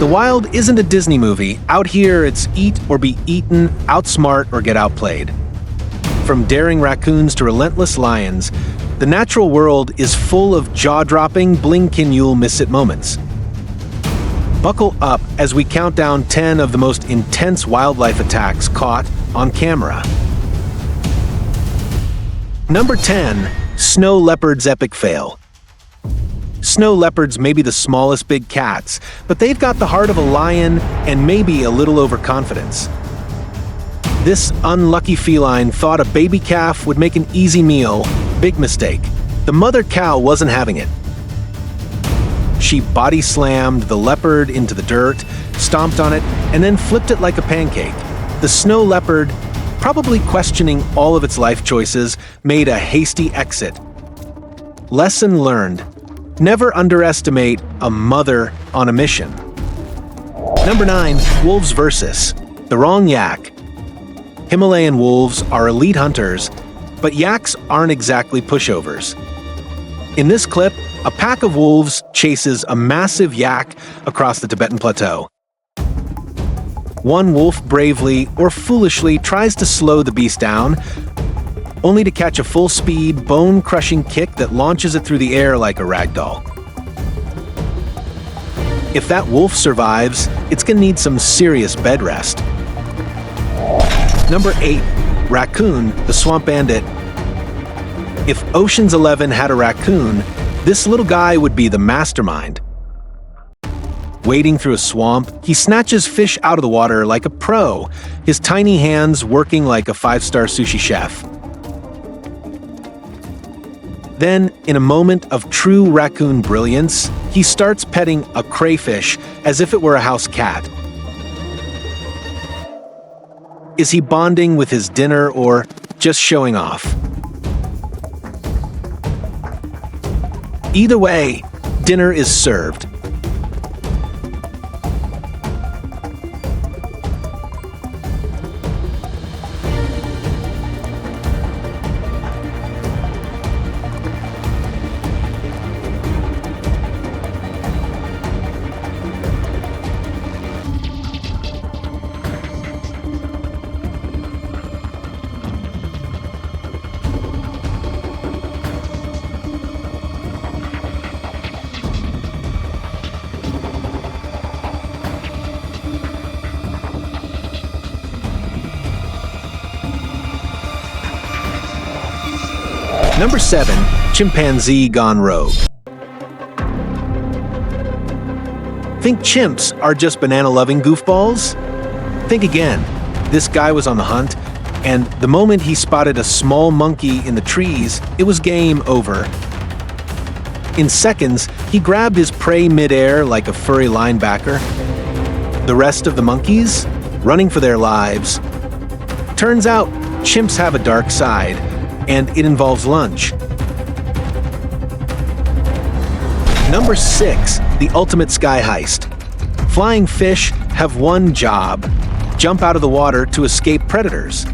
The wild isn't a Disney movie. Out here, it's eat or be eaten, outsmart or get outplayed. From daring raccoons to relentless lions, the natural world is full of jaw-dropping, blink-and-you'll-miss-it moments. Buckle up as we count down 10 of the most intense wildlife attacks caught on camera. Number 10. Snow leopard's epic fail. Snow leopards may be the smallest big cats, but they've got the heart of a lion and maybe a little overconfidence. This unlucky feline thought a baby calf would make an easy meal. Big mistake. The mother cow wasn't having it. She body slammed the leopard into the dirt, stomped on it, and then flipped it like a pancake. The snow leopard, probably questioning all of its life choices, made a hasty exit. Lesson learned. Never underestimate a mother on a mission. Number 9. Wolves versus. The wrong yak. Himalayan wolves are elite hunters, but yaks aren't exactly pushovers. In this clip, a pack of wolves chases a massive yak across the Tibetan Plateau. One wolf bravely or foolishly tries to slow the beast down, only to catch a full-speed, bone-crushing kick that launches it through the air like a rag doll. If that wolf survives, it's gonna need some serious bed rest. Number 8. Raccoon, the swamp bandit. If Ocean's 11 had a raccoon, this little guy would be the mastermind. Wading through a swamp, he snatches fish out of the water like a pro, his tiny hands working like a 5-star sushi chef. Then, in a moment of true raccoon brilliance, he starts petting a crayfish as if it were a house cat. Is he bonding with his dinner or just showing off? Either way, dinner is served. Number 7. Chimpanzee gone rogue. Think chimps are just banana-loving goofballs? Think again. This guy was on the hunt, and the moment he spotted a small monkey in the trees, it was game over. In seconds, he grabbed his prey midair like a furry linebacker. The rest of the monkeys? Running for their lives. Turns out, chimps have a dark side, and it involves lunch. Number 6. The ultimate sky heist. Flying fish have one job: jump out of the water to escape predators.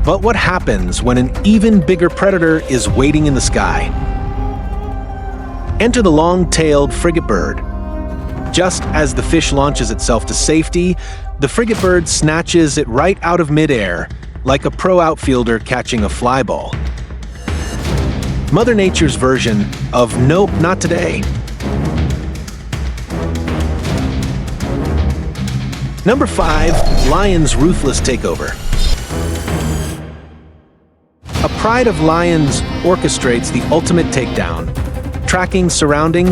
But what happens when an even bigger predator is waiting in the sky? Enter the long-tailed frigate bird. Just as the fish launches itself to safety, the frigate bird snatches it right out of midair, like a pro outfielder catching a fly ball. Mother Nature's version of nope, not today. Number 5. Lion's ruthless takeover. A pride of lions orchestrates the ultimate takedown, tracking, surrounding,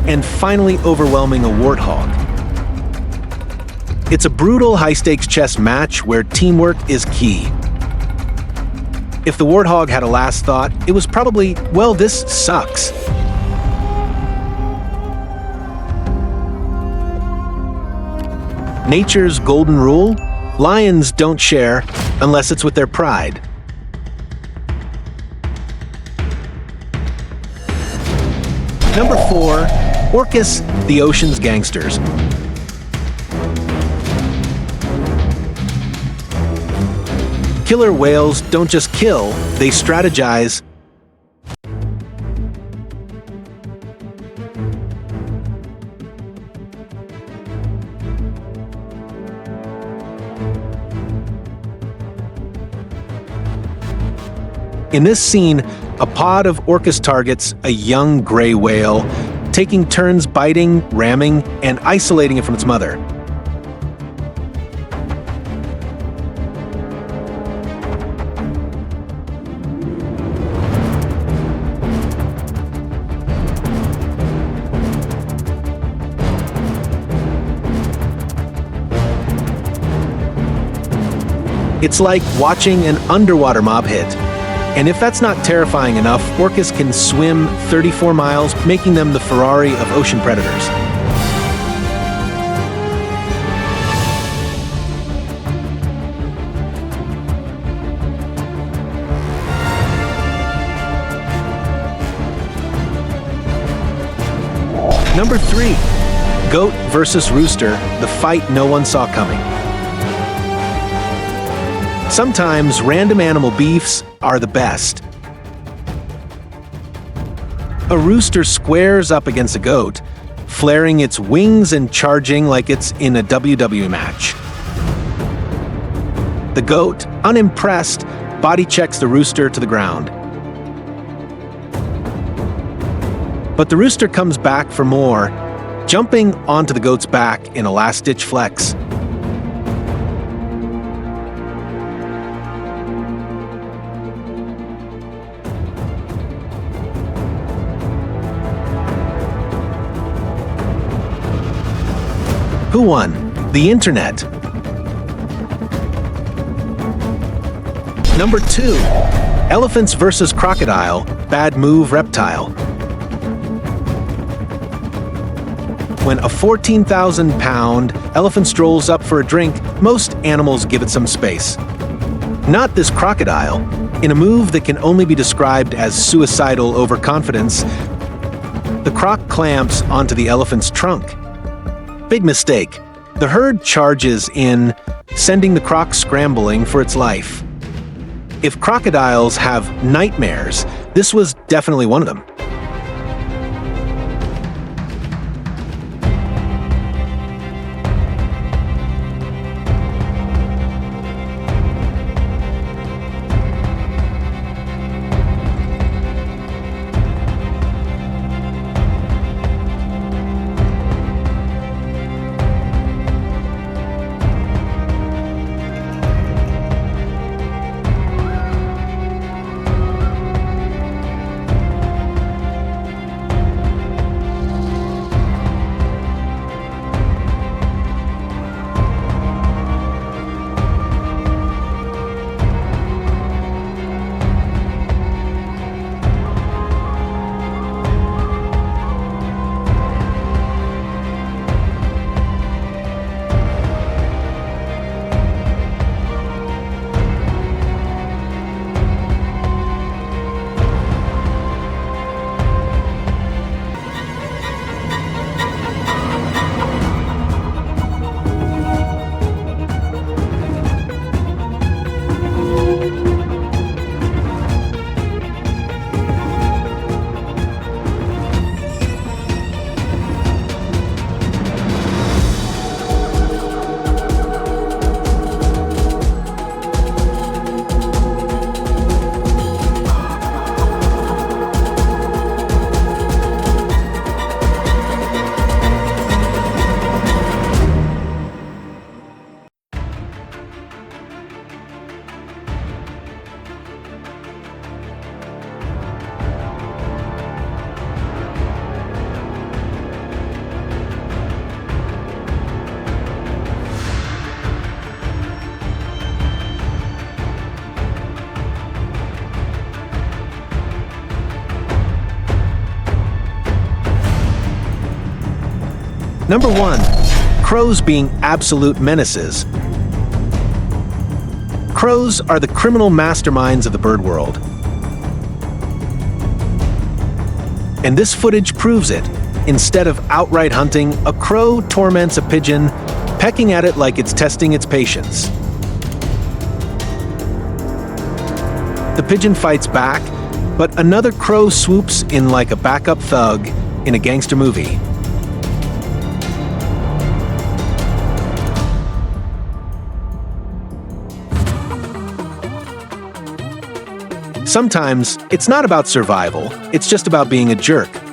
and finally overwhelming a warthog. It's a brutal high-stakes chess match where teamwork is key. If the warthog had a last thought, it was probably, well, this sucks. Nature's golden rule? Lions don't share unless it's with their pride. Number 4. Orcas, the ocean's gangsters. Killer whales don't just kill, they strategize. In this scene, a pod of orcas targets a young gray whale, taking turns biting, ramming, and isolating it from its mother. It's like watching an underwater mob hit. And if that's not terrifying enough, orcas can swim 34 miles, making them the Ferrari of ocean predators. Number 3, goat versus rooster, the fight no one saw coming. Sometimes random animal beefs are the best. A rooster squares up against a goat, flaring its wings and charging like it's in a WWE match. The goat, unimpressed, body checks the rooster to the ground. But the rooster comes back for more, jumping onto the goat's back in a last-ditch flex. Who won? The internet. Number 2, elephants versus crocodile, bad move reptile. When a 14,000-pound elephant strolls up for a drink, most animals give it some space. Not this crocodile. In a move that can only be described as suicidal overconfidence, the croc clamps onto the elephant's trunk. Big mistake. The herd charges in, sending the croc scrambling for its life. If crocodiles have nightmares, this was definitely one of them. Number 1, crows being absolute menaces. Crows are the criminal masterminds of the bird world. And this footage proves it. Instead of outright hunting, a crow torments a pigeon, pecking at it like it's testing its patience. The pigeon fights back, but another crow swoops in like a backup thug in a gangster movie. Sometimes, it's not about survival, it's just about being a jerk.